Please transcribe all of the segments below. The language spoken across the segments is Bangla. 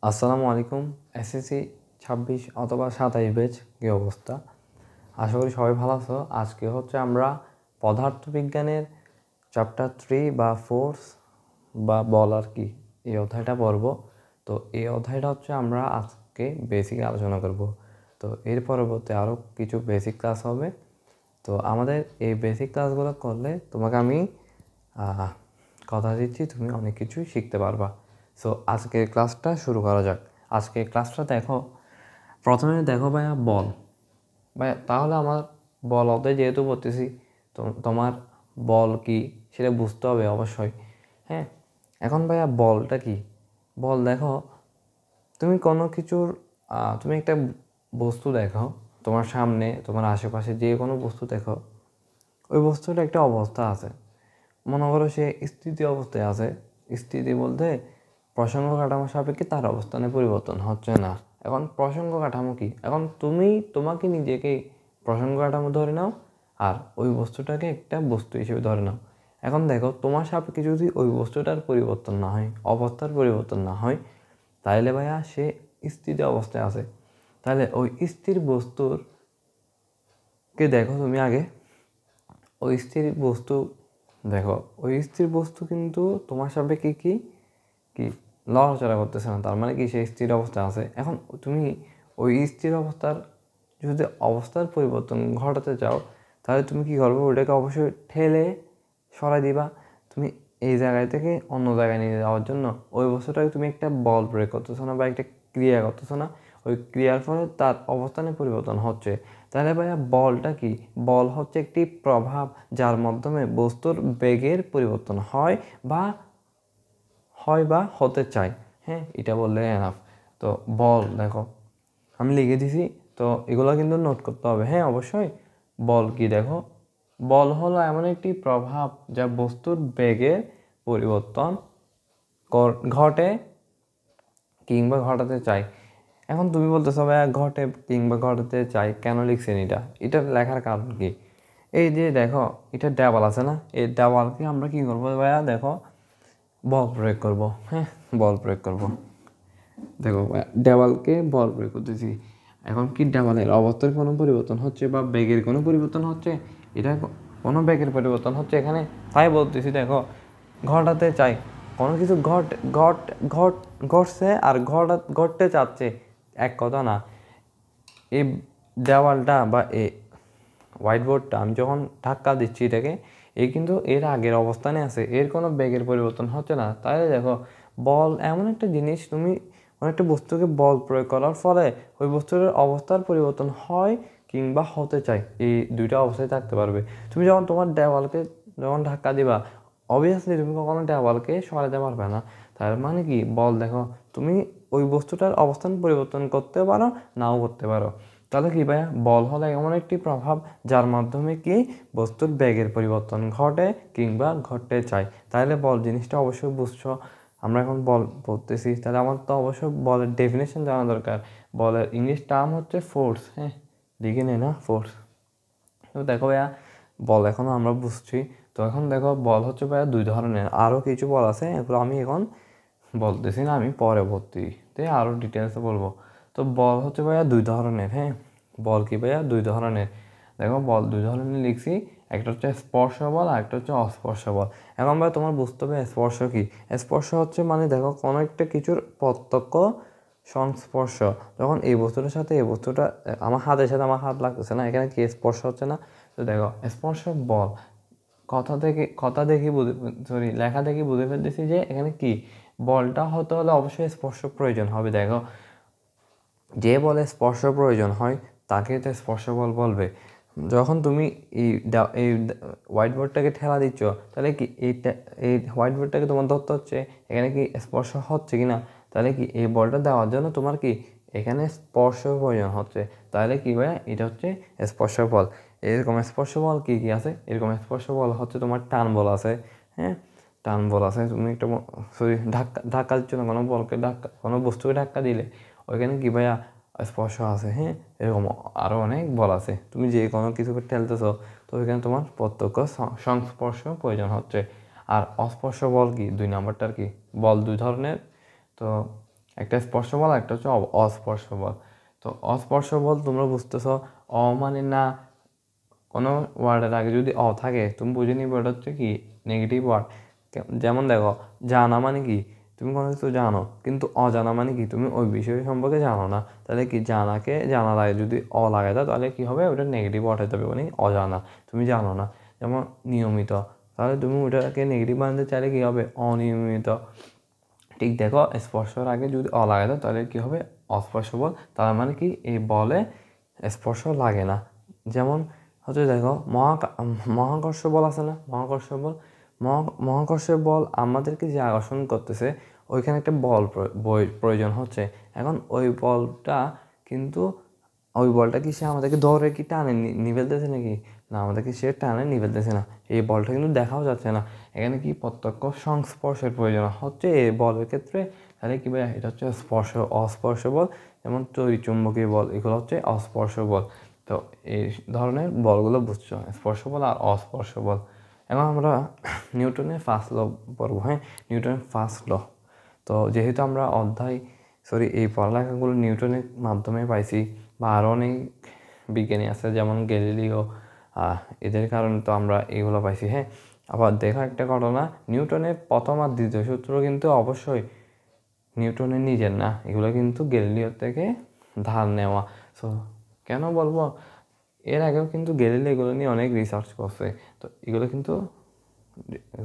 আসসালামু আলাইকুম। এসএসসি 26 অথবা 27 ব্যাচ কী অবস্থা? আশা করি সবাই ভালো আছো। আজকে হচ্ছে আমরা পদার্থবিজ্ঞানের চ্যাপ্টার 3 বা ফোর্স বা বল আর কি এই অধ্যায়টা পড়ব। তো এই অধ্যায়টা হচ্ছে আমরা আজকে বেসিক আলোচনা করব। তো এর পরবর্তী আরও কিছু বেসিক ক্লাস হবে। তো আমাদের এই বেসিক ক্লাসগুলো করলে তোমাকে আমি কথা দিচ্ছি তুমি অনেক কিছুই শিখতে পারবা। সো আজকের ক্লাসটা শুরু করা যাক। আজকের ক্লাসটা দেখো, প্রথমে দেখো ভাইয়া বল। ভাইয়া তাহলে আমার বল অধ্যায় যেহেতু পড়তেছি, তো তোমার বল কি সেটা বুঝতে হবে অবশ্যই। হ্যাঁ, এখন ভাইয়া বলটা কি? বল দেখো, তুমি কোনো কিছুর তুমি একটা বস্তু দেখো, তোমার সামনে তোমার আশেপাশে যে কোনো বস্তু দেখো, ওই বস্তুটা একটা অবস্থা আছে। মনে করো সে স্থিতি অবস্থায় আছে। স্থিতি বলতে প্রসঙ্গ কাঠামো সাপেক্ষে তার অবস্থানে পরিবর্তন হচ্ছে না। এখন প্রসঙ্গ কাঠামো কি? এখন তোমাকে নিজেকে প্রসঙ্গ কাঠামো ধরে নাও, আর ওই বস্তুটাকে একটা বস্তু হিসেবে ধরে নাও। এখন দেখো, তোমার সাপেক্ষে যদি ওই বস্তুটার পরিবর্তন না হয়, অবস্থার পরিবর্তন না হয়, তাহলে ভাইয়া সে স্থিতি অবস্থায় আছে। তাহলে ওই স্থির বস্তুকে দেখো তুমি আগে। ওই স্থির বস্তু দেখো, ওই স্থির বস্তু কিন্তু তোমার সাপেক্ষে কি কি লড়াচড়া করতেছে না, তার মানে কি সে স্থির অবস্থায় আছে। এখন তুমি ওই স্থির অবস্থার যদি অবস্থার পরিবর্তন ঘটাতে চাও, তাহলে তুমি কি করবে? ওইটাকে অবশ্যই ঠেলে সরাই দিবা। তুমি এই জায়গায় থেকে অন্য জায়গায় নিয়ে যাওয়ার জন্য ওই বস্তুটাকে তুমি একটা বল প্রয়োগ করতেছো না বা একটা ক্রিয়া করতেছো না, ওই ক্রিয়ার ফলে তার অবস্থানে পরিবর্তন হচ্ছে। তাহলে ভাইয়া বলটা কি? বল হচ্ছে একটি প্রভাব যার মাধ্যমে বস্তুর বেগের পরিবর্তন হয় বা হতে চায়। হ্যাঁ, এটা বললে এনাফ। তো বল দেখো, আমি লিখে দিছি, তো এগুলো কিন্তু নোট করতে হবে। হ্যাঁ অবশ্যই। বল কি দেখো, বল হলো এমন একটি প্রভাব যা বস্তুর বেগের পরিবর্তন ঘটে কিংবা ঘটাতে চাই। এখন তুমি বলতেছো ভাইয়া ঘটে কিংবা ঘটাতে চাই কেন লিখছেন? এটা লেখার কারণ কি? এই যে দেখো, এটা দেওয়াল আছে না, এই দেওয়ালকে আমরা কি করবো ভাইয়া? দেখো, বল প্রয়োগ করব। হ্যাঁ, বল প্রয়োগ করব। দেখো দেওয়ালকে বল প্রয়োগ করতেছি। এখন কি দেওয়ালের অবস্থার কোনো পরিবর্তন হচ্ছে বা বেগের কোনো পরিবর্তন হচ্ছে? এটা কোনো বেগের পরিবর্তন হচ্ছে এখানে? তাই বলতেছি দেখো, ঘটাতে চাই। কোনো কিছু ঘটছে আর ঘটতে চাচ্ছে, এক কথা না। এই দেওয়ালটা বা হোয়াইট বোর্ডটা আমি যখন ধাক্কা দিচ্ছি এটাকে, কিন্তু এর আগের অবস্থানে আছে, এর কোনো বেগের পরিবর্তন হচ্ছে না। তাহলে দেখো, বল এমন একটা জিনিস, তুমি অনেকটা বস্তুকে বল প্রয়োগ করার ফলে ওই বস্তুর অবস্থার পরিবর্তন হয় কিংবা হতে চায়, এই দুইটা অবস্থায় থাকতে পারবে। তুমি যখন তোমার দেওয়ালকে যখন ধাক্কা দিবা, অবভিয়াসলি তুমি কখনো দেওয়ালকে সরাতে পারবে না। তার মানে কি? বল দেখো, তুমি ওই বস্তুটার অবস্থান পরিবর্তন করতে পারো, নাও করতে পারো। তাহলে কি ভাইয়া? বল হলো এমন একটি প্রভাব যার মাধ্যমে কি বস্তুর বেগের পরিবর্তন ঘটে কিংবা ঘটতে চায়। তাহলে বল জিনিসটা অবশ্যই বুঝছো। আমরা এখন বল পড়তেছি, তাহলে আমার তো অবশ্যই বলের ডেফিনেশন জানা দরকার। বলের ইংলিশ টার্ম হচ্ছে ফোর্স। হ্যাঁ, লিখে নে না, ফোর্স। তো দেখো ভাইয়া, বল এখনও আমরা বুঝছি। তো এখন দেখো, বল হচ্ছে ভাইয়া দুই ধরনের। আরও কিছু বল আছে, এগুলো আমি এখন বলতেছি না, আমি পরবর্তীতে আরও ডিটেলসে বলবো। তো বল হচ্ছে ভাইয়া দুই ধরনের। হ্যাঁ, বল কি ভাইয়া? দুই ধরনের। দেখো, বল দুই ধরনের লিখছি। একটা হচ্ছে স্পর্শ বল আর একটা হচ্ছে অস্পর্শ বল। এখন ভাই তোমার বুঝতে হবে স্পর্শ কি। স্পর্শ হচ্ছে মানে দেখো, কোনো একটা কিছুর প্রত্যক্ষ সংস্পর্শ। যখন এই বস্তুটার সাথে এই বস্তুটা আমার হাতের সাথে আমার হাত লাগতেছে না, এখানে কি স্পর্শ হচ্ছে না? তো দেখো, স্পর্শ বল। লেখা দেখে বুঝে ফেলতেছি যে এখানে কি বলটা হতে হলে অবশ্যই স্পর্শ প্রয়োজন হবে। দেখো, যে বলে স্পর্শ প্রয়োজন হয় তাকে তো স্পর্শ বল বলবে। যখন তুমি এই হোয়াইট বোর্ডটাকে ঠেলা দিচ্ছ, তাহলে কি এই হোয়াইট বোর্ডটাকে তোমার ধরতে হচ্ছে এখানে কি স্পর্শ হচ্ছে কি না। তাহলে কি এই বলটা দেওয়ার জন্য তোমার কি এখানে স্পর্শ প্রয়োজন হচ্ছে। তাহলে কি ভাইয়া? এটা হচ্ছে স্পর্শ বল। এরকম স্পর্শ বল কি কি আছে? এরকম স্পর্শ বল হচ্ছে তোমার টান বল আছে। হ্যাঁ, টান বল আছে। তুমি একটা ধাক্কা দিচ্ছ না, কোনো বস্তুকে ধাক্কা দিলে ওইখানে কি ভাইয়া? স্পর্শ আছে। হ্যাঁ, এরকম আরও অনেক বল আছে। তুমি যে কোনো কিছুকে ঠেলতেছো, তো ওইখানে তোমার প্রত্যক্ষ সংস্পর্শ প্রয়োজন হচ্ছে। আর অস্পর্শ বল কি? দুই নাম্বারটার কি? বল দুই ধরনের। তো একটা স্পর্শ বল, একটা হচ্ছে অস্পর্শ বল। তো অস্পর্শ বল তোমরা বুঝতেছ, মানে না, কোনো ওয়ার্ডের আগে যদি থাকে তুমি বুঝে নিবে ওটা হচ্ছে কি নেগেটিভ ওয়ার্ড। যেমন দেখো, জানা মানে কি, তুমি কোনো কিছু জানো, কিন্তু অজানা মানে কি তুমি ওই বিষয় সম্পর্কে জানো না। তাহলে কি জানাকে জানার আগে যদি লাগাই দাও তাহলে কি হবে, ওটা নেগেটিভ ওয়ার্ড হয়ে যাবে, মানে অজানা, তুমি জানো না। যেমন নিয়মিত, তাহলে তুমি ওটাকে নেগেটিভ বানাতে চাইলে কি হবে, অনিয়মিত। ঠিক দেখো, স্পর্শের আগে যদি লাগাই দাও তাহলে কি হবে, অস্পর্শ বল। তার মানে কি এই বলে স্পর্শ লাগে না। যেমন হচ্ছে দেখো, মহাকর্ষ বল আছে না, মহাকর্ষ বল, মহাকর্ষের বল আমাদেরকে যে আকর্ষণ করতেছে ওইখানে একটা বল প্রয়োজন হচ্ছে। এখন ওই বলটা কি সে আমাদেরকে ধরে কি টানে নিভেলতেছে নাকি, না, আমাদেরকে সে টানে নিভেলতেছে না। এই বলটা কিন্তু দেখাও যাচ্ছে না, এখানে কি প্রত্যক্ষ সংস্পর্শের প্রয়োজন হচ্ছে এই বলের ক্ষেত্রে। তাহলে কি ভাই, এটা হচ্ছে অস্পর্শ বল। যেমন তড়িৎচুম্বকীয় বল, এগুলো হচ্ছে অস্পর্শ বল। তো এই ধরনের বলগুলো বুঝছো, স্পর্শ বল আর অস্পর্শ বল। এখন আমরা নিউটনের ফার্স্ট ল পড়ব। হ্যাঁ, নিউটনের ফার্স্ট ল। তো যেহেতু আমরা এই পড়ালেখাগুলো নিউটনের মাধ্যমে পাইছি, বা আরও অনেক বিজ্ঞানী আছে যেমন গ্যালিলিও, এদের কারণে তো আমরা এগুলো পাইছি। হ্যাঁ, আবার দেখা একটা ঘটনা, নিউটনের প্রথম আর দ্বিতীয় সূত্র কিন্তু অবশ্যই নিউটনের নিজের না, এগুলো কিন্তু গ্যালিলিও থেকে ধার নেওয়া। সো কেন বলবো, এর আগেও কিন্তু গ্যালিলিও এগুলো নিয়ে অনেক রিসার্চ করছে। তো এগুলো কিন্তু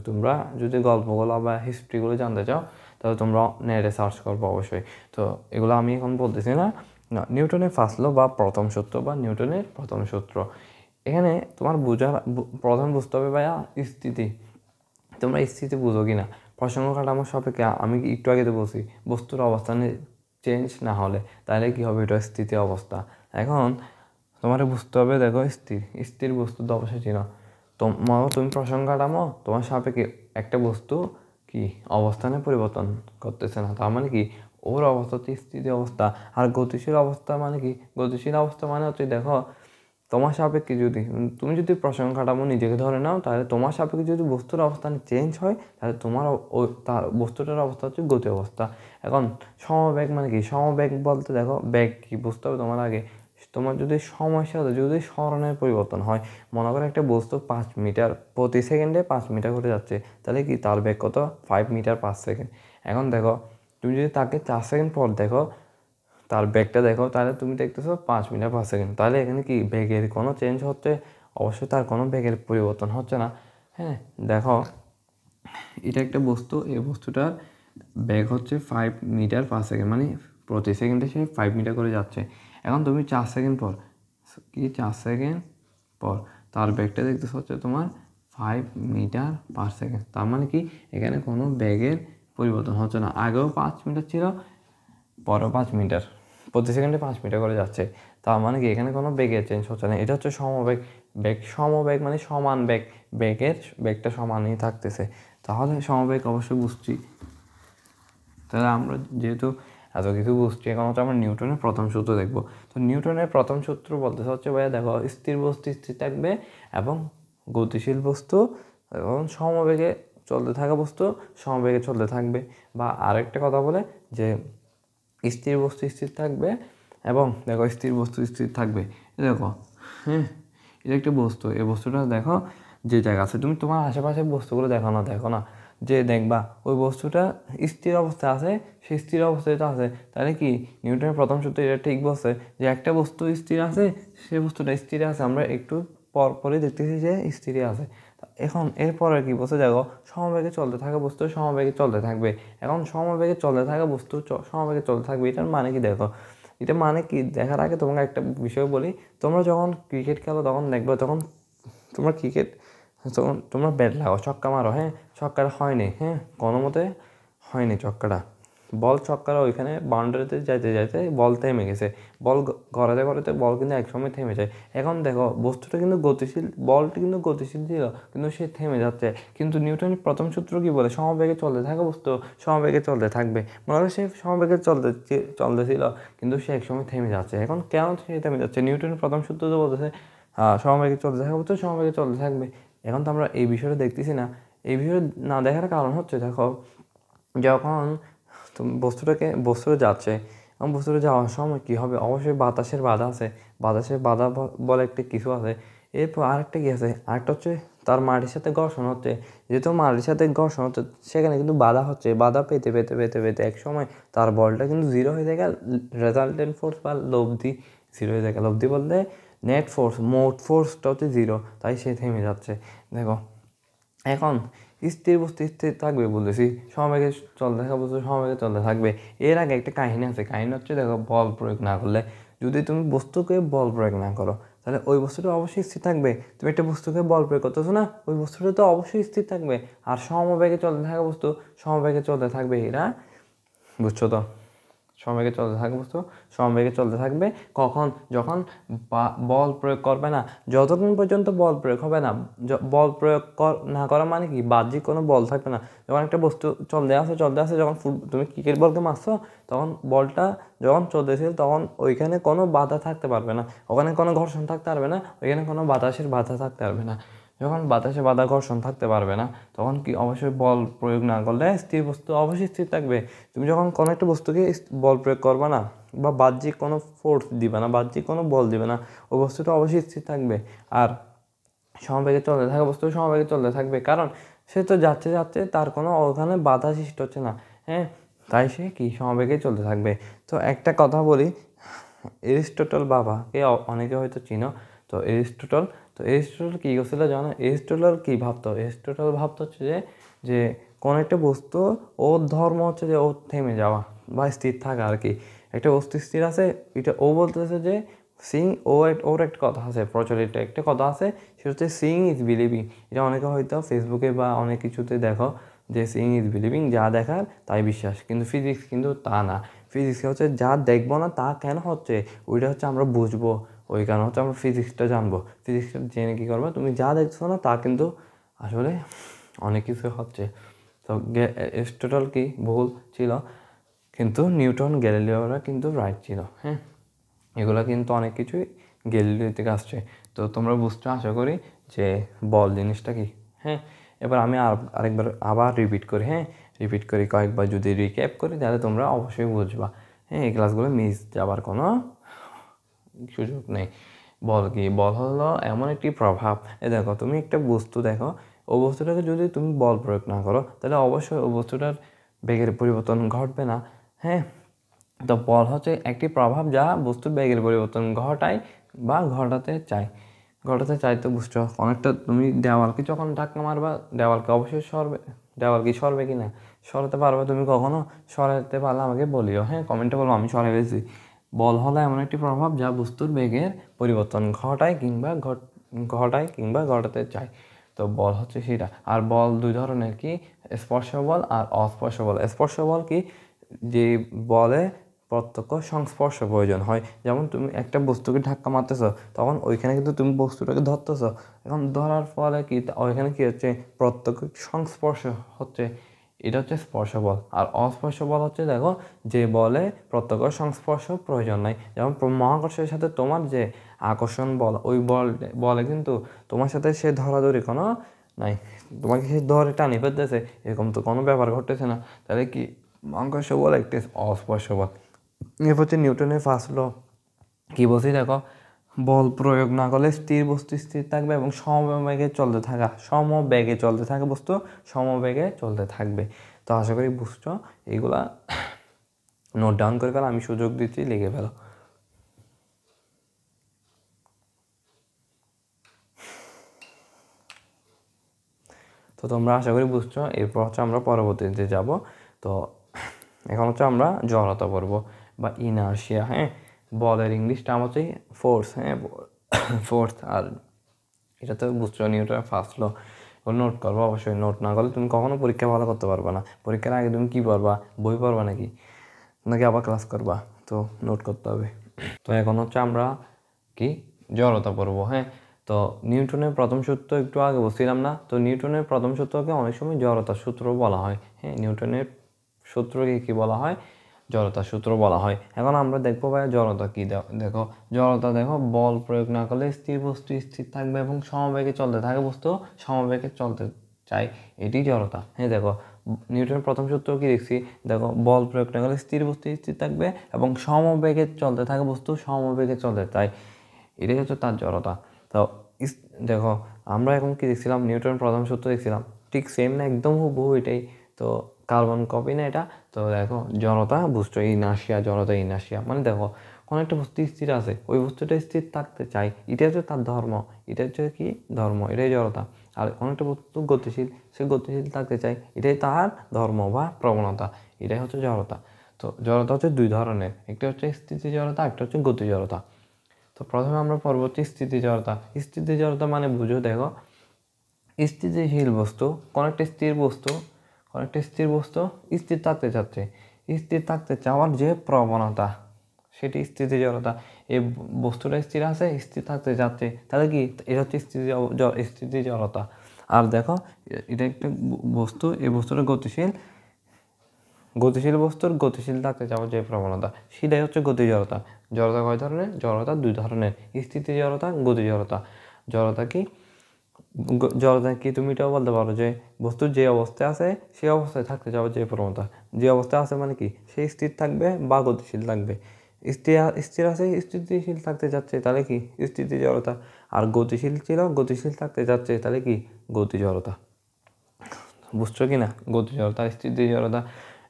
তোমরা যদি গল্পগুলো বা হিস্ট্রিগুলো জানতে চাও তাহলে তোমরা নেটে সার্চ করবো অবশ্যই। তো এগুলো আমি এখন বলতেছি না। নিউটনের ফার্স্ট ল বা প্রথম সূত্র, বা নিউটনের প্রথম সূত্র, এখানে তোমার প্রথম বুঝতে হবে ভাইয়া স্থিতি। তোমরা স্থিতি বুঝো কি না, প্রসঙ্গ কাঠামোর সাপেক্ষে আমি একটু আগে তো বলছি, বস্তুর অবস্থানে চেঞ্জ না হলে তাহলে কি হবে, এটা স্থিতি অবস্থা। এখন তোমার বুঝতে হবে, দেখো স্থির বস্তু তো অবশ্যই চিনো। তুমি প্রসঙ্গ কাঠামো তোমার সাপেক্ষে একটা বস্তু কি অবস্থানে পরিবর্তন করতেছে না, তার মানে কি ওর অবস্থা হচ্ছে স্থিতি অবস্থা। আর গতিশীল অবস্থা মানে কি, গতিশীল অবস্থা মানে হচ্ছে দেখো, তোমার সাপেক্ষে তুমি যদি প্রসঙ্গ কাঠামো নিজেকে ধরে নাও, তাহলে তোমার সাপেক্ষে যদি বস্তুর অবস্থান চেঞ্জ হয় তাহলে তোমার তার বস্তুটার অবস্থা হচ্ছে গতি অবস্থা। এখন সমবেগ মানে কি, সমবেগ বলতে দেখো বেগ কি বুঝতে হবে তোমার আগে। তোমার যদি সময়ের সাথে যদি স্মরণের পরিবর্তন হয়, মনে করো একটা বস্তু 5 মিটার প্রতি সেকেন্ডে 5 মিটার করে যাচ্ছে, তাহলে কি তার বেগ কত, 5 মিটার পার সেকেন্ড। এখন দেখো, তুমি যদি তাকে 4 সেকেন্ড পর দেখো, তার বেগটা দেখো, তাহলে তুমি দেখতেছো 5 মিটার পার সেকেন্ড। তাহলে এখানে কি বেগের কোনো চেঞ্জ হচ্ছে, অবশ্যই তার কোনো বেগের পরিবর্তন হচ্ছে না। হ্যাঁ, দেখো, এটা একটা বস্তু, এই বস্তুটার বেগ হচ্ছে 5 মিটার পার সেকেন্ড, মানে প্রতি সেকেন্ডে সে 5 মিটার করে যাচ্ছে। এখন তুমি 4 সেকেন্ড পর, 4 সেকেন্ড পর তার বেগটা দেখতেছো হচ্ছে তোমার 5 মিটার পার সেকেন্ড। তার মানে কি এখানে কোনো বেগের পরিবর্তন হচ্ছে না, আগেও 5 মিটার ছিল, পরও 5 মিটার, প্রতি সেকেন্ডে 5 মিটার করে যাচ্ছে। তার মানে কি এখানে কোনো বেগের চেঞ্জ হচ্ছে না, এটা হচ্ছে সমবেগ। সমবেগ মানে সমান বেগ, বেগটা সমানই থাকতেছে। তাহলে সমবেগ অবশ্যই বুঝছি। তাহলে আমরা যেহেতু এত কিছু বুঝছি, এখন হচ্ছে আমরা নিউটনের প্রথম সূত্র দেখবো। তো নিউটনের প্রথম সূত্র বলতেছে হচ্ছে ভাইয়া দেখো, স্থির বস্তু স্থির থাকবে, এবং গতিশীল বস্তু এবং সমবেগে চলতে থাকা বস্তু সমবেগে চলতে থাকবে। বা আরেকটা কথা বলে যে স্থির বস্তু স্থির থাকবে, এবং দেখো স্থির বস্তু স্থির থাকবে। দেখো, হ্যাঁ, এটা একটা বস্তু, এই বস্তুটা দেখো যে জায়গা আছে, তুমি তোমার আশেপাশের বস্তুগুলো দেখো না, যে দেখবা ওই বস্তুটা স্থির অবস্থায় আছে, সেই স্থির অবস্থায় তো আছে। তাহলে কি নিউটনের প্রথম সূত্র এটা ঠিক বলছে যে একটা বস্তু স্থির আছে, সে বস্তুটা স্থির আছে, আমরা একটু পরই দেখতেছি যে স্থিরই আছে। এখন এরপরে কি বলছে দেখো, সমবেগে চলতে থাকা বস্তু সমবেগে চলতে থাকবে। এখন সমবেগে চলতে থাকা বস্তু সমবেগে চলতে থাকবে, এটার মানে কি দেখো, এটা মানে কি দেখার আগে তোমাকে একটা বিষয় বলি। তোমরা যখন ক্রিকেট খেলো তখন দেখবে, তখন তোমরা তখন তোমরা ব্যাট লাগাও, ছক্কা মারো, হ্যাঁ, ছক্কাটা হয়নি, হ্যাঁ, কোনো মতে হয়নি ছক্কাটা, বল ছক্কাটা ওইখানে বাউন্ডারিতে যাইতে যাইতে বল থেমে গেছে, বল গড়াতে গড়াতে বল কিন্তু একসময় থেমে যায়। এখন দেখো বস্তুটা কিন্তু গতিশীল, বলটা কিন্তু গতিশীল ছিল, কিন্তু সে থেমে যাচ্ছে। কিন্তু নিউটনের প্রথম সূত্র কি বলে, সমবেগে চলতে থাকা বস্তু সমবেগে চলতে থাকবে। মনে হয় সে সমবেগে চলতেছিল, কিন্তু সে একসময় থেমে যাচ্ছে। এখন কেন সে থেমে যাচ্ছে, নিউটনের প্রথম সূত্র তো বলতেছে সমবেগে চলতে থাকা বস্তু সমবেগে চলতে থাকবে। এখন তো আমরা এই বিষয়টা দেখতেছি না, এই বিষয়টা না দেখার কারণ হচ্ছে দেখো, যখন তুমি বস্তুটা যাচ্ছে, এবং বস্তুটা যাওয়ার সময় কী হবে, অবশ্যই বাতাসের বাধা আছে, বাতাসের বাধা বলে একটা কিছু আছে। এরপর আরেকটা কী আছে, আরেকটা হচ্ছে তার মাটির সাথে ঘর্ষণ হচ্ছে, যেহেতু মাটির সাথে ঘর্ষণ হচ্ছে সেখানে কিন্তু বাধা হচ্ছে, বাধা পেতে পেতে পেতে পেতে এক সময় তার বলটা কিন্তু জিরো হয়ে যায়, রেজাল্টেন্ট ফোর্স বা লব্ধি জিরো হয়ে যায়। লব্ধি বলতে নেট ফোর্স, মোট ফোর্সটা হচ্ছে জিরো, তাই সে থেমে যাচ্ছে। দেখো এখন স্থির বস্তু স্থির থাকবে বলেছি, সমবেগে চলতে থাকা বস্তু সমবেগে চলতে থাকবে। এর আগে একটা কাহিনী আছে, কাহিনী হচ্ছে দেখো বল প্রয়োগ না করলে, যদি তুমি বস্তুকে বল প্রয়োগ না করো তাহলে ওই বস্তুটা অবশ্যই স্থির থাকবে। তুমি একটা বস্তুকে বল প্রয়োগ করতেছো না, ওই বস্তুটা তো অবশ্যই স্থির থাকবে। আর সমবেগে চলতে থাকা বস্তু সমবেগে চলতে থাকবে, এরা বুঝছো তো? সমবেগে চলতে থাকবে বস্তু সমবেগে চলতে থাকবে। কখন? যখন বল প্রয়োগ করবে না, যতক্ষণ পর্যন্ত বল প্রয়োগ হবে না। বল প্রয়োগ না করা মানে কি, বাহ্যিক কোনো বল থাকবে না। যখন একটা বস্তু চলতে আসে, যখন তুমি ক্রিকেট বলকে মারছো, তখন বলটা যখন চলতেছিল তখন ওইখানে কোনো বাধা থাকতে পারবে না, ওখানে কোনো ঘর্ষণ থাকতে পারবে না, ওইখানে কোনো বাতাসের বাধা থাকতে পারবে না। যখন বাতাসে বাধা ঘর্ষণ থাকতে পারবে না, তখন কি অবশ্যই বল প্রয়োগ না করলে স্থির বস্তু অবশ্যই স্থির থাকবে। তুমি যখন কোনো একটা বস্তুকে বল প্রয়োগ করবে না বা বাহ্যিক কোনো ফোর্স দিবে না, বাহ্যিক কোনো বল দিবে না, ওই বস্তুটা অবশ্যই স্থির থাকবে। আর সমবেগে চলতে থাকা বস্তু সমবেগে চলতে থাকবে, কারণ সে তো যাচ্ছে যাচ্ছে, তার কোনো ওখানে বাধা সৃষ্টি হচ্ছে না। হ্যাঁ, তাই সে কি সমবেগে চলতে থাকবে। তো একটা কথা বলি, এরিস্টটল বাবাকে অনেকে হয়তো চিনো। তো এরিস্টটল কী করছিল জানো? এরিস্টটল কী ভাবতো? এরিস্টটল ভাবতো হচ্ছে যে কোনো একটা বস্তু, ওর ধর্ম হচ্ছে যে ও থেমে যাওয়া বা স্থির থাকা আর কি। একটা বস্তু স্থির আছে, এটা ও বলতেছে যে সিং, ওর একটা কথা আছে, প্রচলিত একটা কথা আছে, সেটা হচ্ছে সিং ইজ বিলিভিং। এটা অনেকে হয়তো ফেসবুকে বা অনেক কিছুতে দেখো যে সিং ইজ বিলিভিং, যা দেখার তাই বিশ্বাস। কিন্তু ফিজিক্স কিন্তু তা না। ফিজিক্স হচ্ছে যা দেখবো না তা কেন হচ্ছে, ওইটা হচ্ছে আমরা বুঝবো, ওই কারণে হচ্ছে আমরা ফিজিক্সটা জানবো। ফিজিক্সটা জেনে কী করবো, তুমি যা দেখছো না তা কিন্তু আসলে অনেক কিছু হচ্ছে। তো এরিস্টটল কি ভুল ছিল, কিন্তু নিউটন গ্যালিলিওরা কিন্তু রাইট ছিল। হ্যাঁ, এগুলো কিন্তু অনেক কিছুই গ্যালিলিও থেকে আসছে। তো তোমরা বুঝতে আশা করি যে বল জিনিসটা কি। হ্যাঁ, এবার আমি আরেকবার আবার রিপিট করি। হ্যাঁ, রিপিট করি, কয়েকবার যদি রিক্যাপ করি তাহলে তোমরা অবশ্যই বুঝবা। হ্যাঁ, এই ক্লাসগুলো মিস যাবার কোনো সুযোগ নেই। বল কি? বল হলো এমন একটি প্রভাব। দেখো তুমি একটা বস্তু দেখো, ও বস্তুটাকে যদি তুমি বল প্রয়োগ না করো তাহলে অবশ্যই ও বস্তুটার বেগের পরিবর্তন ঘটবে না। হ্যাঁ, তো বল হচ্ছে একটি প্রভাব যা বস্তুর বেগের পরিবর্তন ঘটায় বা ঘটাতে চাই। তো বুঝছো, অনেকটা তুমি দেওয়ালকে যখন ধাক্কা মারবা, দেওয়ালকে অবশ্যই সরবে। দেওয়াল কি সরবে কি না? সরাতে পারবে? তুমি কখনো সরাতে পারলে আমাকে বলিও। হ্যাঁ, কমেন্টে বলবো আমি সরে গেছি। বল হলো এমন একটি প্রভাব যা বস্তুর বেগের পরিবর্তন ঘটায় কিংবা ঘটাতে চায়। তো বল হচ্ছে সেটা। আর বল দুই ধরনের, কি? স্পর্শ বল আর অস্পর্শ বল। স্পর্শ বল কি? যে বলে প্রত্যক্ষ সংস্পর্শ প্রয়োজন হয়। যেমন তুমি একটা বস্তুকে ধাক্কা মারতেছ, তখন ওইখানে কিন্তু তুমি বস্তুটাকে ধরতেছ, এখন ধরার ফলে কি ওইখানে কি হচ্ছে, প্রত্যক্ষ সংস্পর্শ হচ্ছে, এটা হচ্ছে স্পর্শ বল। আর অস্পর্শ বল হচ্ছে দেখো, যে বলে প্রত্যক্ষ সংস্পর্শ প্রয়োজন নাই। যেমন মহাকর্ষের সাথে তোমার যে আকর্ষণ বল, ওই বলে কিন্তু তোমার সাথে সে ধরাধরি কোনো নাই, তোমাকে সে ধরে টানি ফেলতেছে, এরকম তো কোনো ব্যাপার ঘটতেছে না। তাহলে কি মহাকর্ষ বল একটি অস্পর্শ বল। এরপর হচ্ছে নিউটনের ফার্স্ট ল। কী বলছি দেখো, বল প্রয়োগ না করলে স্থির বস্তু স্থির থাকবে এবং সমবেগে চলতে থাকা বস্তু সমবেগে চলতে থাকবে। তো আশা করি বুঝছো। এইগুলা নোট ডাউন করে ফেলো, আমি সুযোগ দিচ্ছি, লিখে ফেলো। তো তোমরা আশা করি বুঝছো। এরপর হচ্ছে আমরা পরবর্তীতে যাব। তো এখন হচ্ছে আমরা জড়তা পড়বো বা ইনার্শিয়া। হ্যাঁ, বলের ইংলিশ টার্ম হচ্ছে ফোর্স। হ্যাঁ, ফোর্স। আর এটা তো বুঝছো নিউটনের ফার্স্ট ল। নোট করবো অবশ্যই, নোট না করলে তুমি কখনো পরীক্ষা ভালো করতে পারবে না। পরীক্ষার আগে তুমি কী পড়বা, বই পড়বা নাকি আবার ক্লাস করবা? তো নোট করতে হবে। তো এখন হচ্ছে আমরা কি জড়তা পড়বো। হ্যাঁ, তো নিউটনের প্রথম সূত্র একটু আগে বলছিলাম না? তো নিউটনের প্রথম সূত্রকে অনেক সময় জড়তার সূত্র বলা হয়। হ্যাঁ, নিউটনের সূত্রকে কী বলা হয়? জড়তার সূত্র বলা হয়। এখন আমরা দেখবো ভাই জড়তা কী। দেখো বল প্রয়োগ না করলে স্থির বস্তু স্থির থাকবে এবং সমবেগে চলতে থাকে বস্তু সমবেগে চলতে চাই, এটি জড়তা। হ্যাঁ, দেখো নিউটনের প্রথম সূত্র কি দেখছি, দেখো বল প্রয়োগ না করলে স্থির বস্তু স্থির থাকবে এবং সমবেগে চলতে থাকে বস্তু সমবেগে চলতে, তাই এটাই হচ্ছে তার জড়তা। তো দেখো আমরা এখন কি দেখছিলাম, নিউটনের প্রথম সূত্র দেখছিলাম, ঠিক সেম না, একদম হুবহু এটাই। তো কার্বন কপি না এটা। তো দেখো জড়তা বুঝছো, ইনার্শিয়া, জড়তা ইনার্শিয়া মানে দেখো কোনো একটা বস্তু স্থির আছে, ওই বস্তুটা স্থির থাকতে চাই, এটা হচ্ছে তার ধর্ম, এটা হচ্ছে কি ধর্ম, এটাই জড়তা। আর কোনো একটা বস্তু গতিশীল, সে গতিশীল থাকতে চাই, এটাই তার ধর্ম বা প্রবণতা, এটাই হচ্ছে জড়তা। তো জড়তা হচ্ছে দুই ধরনের, একটা হচ্ছে স্থিতি জড়তা, একটা হচ্ছে গতি জড়তা। তো প্রথমে আমরা পরবর্তী স্থিতি জড়তা। স্থিতি জড়তা মানে বুঝো, দেখো স্থিতিশীল বস্তু, কোনো একটা স্থির বস্তু, কোনো একটা স্থির বস্তু স্থির থাকতে চাচ্ছে, স্থির থাকতে চাওয়ার যে প্রবণতা সেটি স্থিতি জড়তা। এই বস্তুটা স্থির আছে, স্থির থাকতে যাচ্ছে, তাহলে কি এটা হচ্ছে স্থিতি জড়তা। আর দেখো এটা একটা বস্তু, এই বস্তুটা গতিশীল, গতিশীল বস্তুর গতিশীল থাকতে চাওয়ার যে প্রবণতা, সেটাই হচ্ছে গতি জড়তা। জড়তা কয় ধরনের? জড়তা দুই ধরনের, স্থিতি জড়তা, গতি জড়তা। জড়তা কি? জড়তা কি তুমি এটাও বলতে পারো যে বস্তুর যে অবস্থায় আছে সেই অবস্থায় থাকতে চাওয়ার যে প্রবণতা। যে অবস্থায় আছে মানে কি, সে স্থির থাকবে বা গতিশীল থাকবে। স্থির স্থির আছে, স্থিতিশীল থাকতে যাচ্ছে, তাহলে কি স্থিতি জড়তা। আর গতিশীল ছিল, গতিশীল থাকতে যাচ্ছে, তাহলে কি গতি জড়তা। বুঝছো কি না? গতি জড়তা, স্থিতি জড়তা।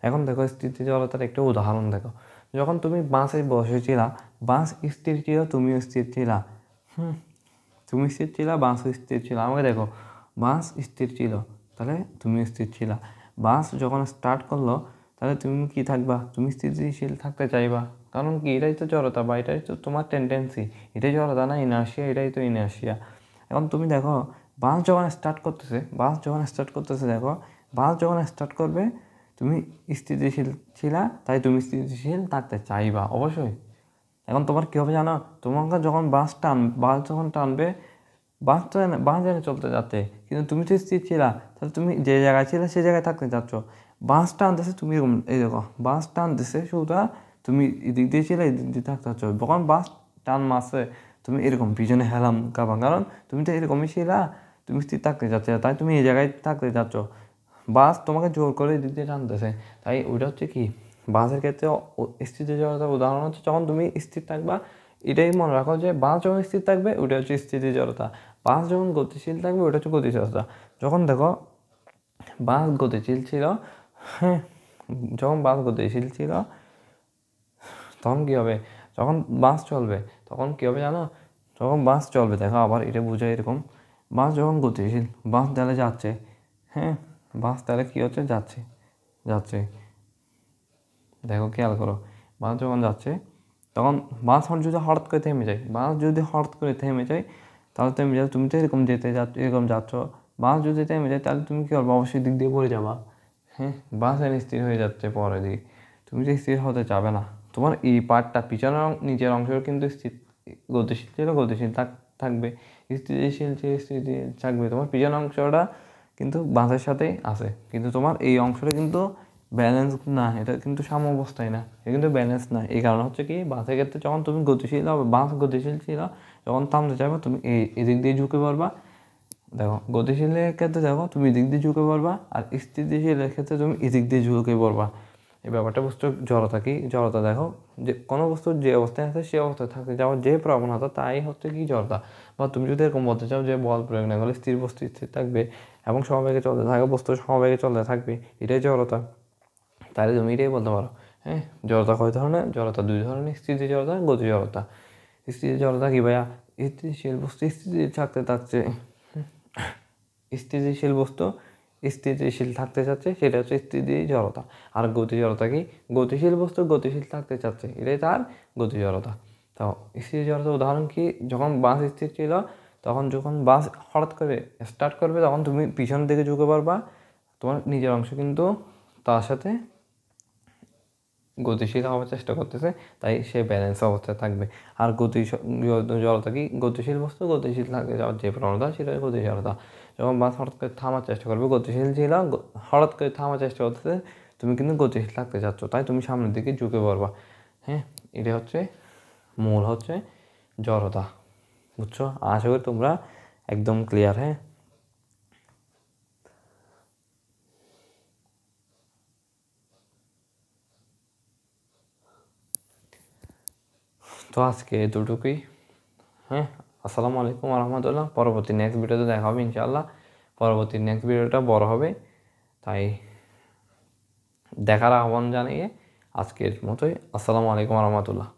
এখন দেখো স্থিতি জড়তার একটা উদাহরণ দেখো, যখন তুমি বাসে বসেছিলা, বাস স্থির ছিল, তুমিও স্থির ছিলা। তুমি স্থির ছিলা, বাসও স্থির ছিল। আমাকে দেখো, বাস স্থির ছিল, তাহলে তুমিও স্থির ছিলা। বাস যখন স্টার্ট করলো, তাহলে তুমি কি থাকবা? তুমি স্থিতিশীল থাকতে চাইবা, কারণ কি এটাই তো জড়তা বা এটাই তো তোমার টেন্ডেন্সি। এটাই জড়তা না ইনার্শিয়া, এটাই তো ইনার্শিয়া। এখন তুমি দেখো বাস যখন স্টার্ট করতেছে, দেখো বাস যখন স্টার্ট করবে, তুমি স্থিতিশীল ছিলা, তাই তুমি স্থিতিশীল থাকতে চাইবা অবশ্যই। এখন তোমার কী হবে জানো, তোমাকে যখন বাস যখন টানবে, বাস যেন চলতে যাচ্ছে, কিন্তু তুমি তো স্থির ছিলা, তাহলে তুমি যে জায়গায় ছিলে সেই জায়গায় থাকতে চাচ্ছ। বাস টানতেছে, তুমি এরকম, এই দেখো বাস টানতেছে শুধু, তুমি এদিক দিয়ে ছিলে, এদিক দিয়ে থাকতে চাচ্ছ। যখন বাস টান মারছে, তুমি এরকম পিছনে হেলাম কারণ তুমি তো এরকমই ছিলা, তুমি স্থির থাকতে চাচ্ছ, তাই তুমি এই জায়গায় থাকতে চাচ্ছ। বাস তোমাকে জোর করে এদিক দিয়ে টানতেছে, তাই ওইটা হচ্ছে কি বাসের ক্ষেত্রে স্থিতি জড়তার উদাহরণ হচ্ছে যখন তুমি স্থির থাকবা। এটাই মনে রাখো যে বাস যখন স্থির থাকবে ওটা হচ্ছে স্থিতি জড়তা, বাস যখন গতিশীল থাকবে ওটা হচ্ছে গতি জড়তা। যখন দেখো বাস গতিশীল ছিল, হ্যাঁ, যখন বাস গতিশীল ছিল তখন কী হবে, যখন বাস চলবে তখন কী হবে জানো, যখন বাস চলবে দেখো আবার এটা বোঝায় এরকম, বাস যখন গতিশীল, বাস তাহলে যাচ্ছে, হ্যাঁ, বাস তাহলে কী হচ্ছে, যাচ্ছে, দেখো খেয়াল করো, বাস যখন যাচ্ছে তখন বাস যদি হঠাৎ করে থেমে যায়, তাহলে থেমে যাও, তুমি তো এরকম এরকম যাচ্ছ, বাস যদি থেমে যায় তাহলে তুমি কী করবো, অবশ্যই দিক দিয়ে পড়ে যাবা। হ্যাঁ, বাস স্থির হয়ে যাচ্ছে পরের দিক, তুমি তো স্থির হতে চাবে না। তোমার এই পার্টটা পিছনের নিচের অংশ কিন্তু গতিশীল ছিল, গতিশীল থাকবে, স্থিতিশীল থাকবে। তোমার পিছনের অংশটা কিন্তু বাসের সাথেই আছে, কিন্তু তোমার এই অংশটা কিন্তু ব্যালেন্স না, এটা কিন্তু সাম্যাবস্থায় না, এটা কিন্তু ব্যালেন্স না। এই কারণ হচ্ছে কি, বাসের ক্ষেত্রে যখন তুমি গতিশীল হবে, বাস গতিশীল ছিল, যখন থামতে চাইবে তুমি এদিক দিয়ে ঝুঁকে পড়বা। দেখো গতিশীলের ক্ষেত্রে দেখো তুমি এদিক দিয়ে ঝুঁকে পড়বা, আর স্থিতিশীলের ক্ষেত্রে তুমি এদিক দিয়ে ঝুঁকে পড়বা। এই ব্যাপারটা বুঝতে, জড়তা কি, জড়তা দেখো যে কোনো বস্তুর যে অবস্থায় আছে সে অবস্থায় থাকতে যাওয়ার যে প্রবণতা, তাই হচ্ছে কি জড়তা। বা তুমি যদি এরকম বলতে চাও যে বল প্রয়োগ না করলে স্থির বস্তু স্থির থাকবে এবং সমবেগে চলতে থাকে বস্তু সমবেগে চলতে থাকবে, এটাই জড়তা, তাহলে তুমি এটাই বলতে পারো। হ্যাঁ, জড়তা কয় ধরনের? জড়তা দুই ধরনের, স্থিতি জড়তা, গতি জড়তা। স্থিতি জড়তা কি ভাইয়া, স্থিতিশীল বস্তু স্থিতিশীল বস্তু স্থিতিশীল থাকতে চাচ্ছে, সেটা হচ্ছে স্থিতি জড়তা। আর গতি জড়তা কি, গতিশীল বস্তু গতিশীল থাকতে চাচ্ছে, এটাই তার গতি জড়তা। তো স্থিতি জড়তার উদাহরণ কি, যখন বাস স্থির ছিল, তখন যখন বাস হঠাৎ করে স্টার্ট করবে তখন তুমি পিছন দিকে ঝুঁকে পড়বা, তোমার নিজের অংশ কিন্তু তার সাথে গতিশীল হওয়ার চেষ্টা করতেছে, তাই সে ব্যালেন্স অবস্থায় থাকবে। আর জড়তা কি, গতিশীল বস্তু গতিশীল থাকতে যাওয়ার যে প্রবণতা, সেটা গতি জড়তা। যখন বাস হঠাৎ করে থামার চেষ্টা করবে, গতিশীল ছিল, হঠাৎ করে থামার চেষ্টা করতেছে, তুমি কিন্তু গতিশীল থাকতে চাচ্ছ, তাই তুমি সামনের দিকে ঝুঁকে পড়বা। হ্যাঁ, এটা হচ্ছে মূল হচ্ছে জড়তা। বুঝছো? আশা করি তোমরা একদম ক্লিয়ার। হ্যাঁ। তো আজকে এতটুকুই। হ্যাঁ, আসসালামু আলাইকুম রহমতুল্লাহ। পরবর্তী নেক্সট ভিডিওতে দেখা হবে ইনশাআল্লাহ। পরবর্তী নেক্সট ভিডিওটা বড় হবে, তাই দেখার আহ্বান জানিয়ে আজকের মতোই আসসালামু আলাইকুম রহমতুল্লাহ।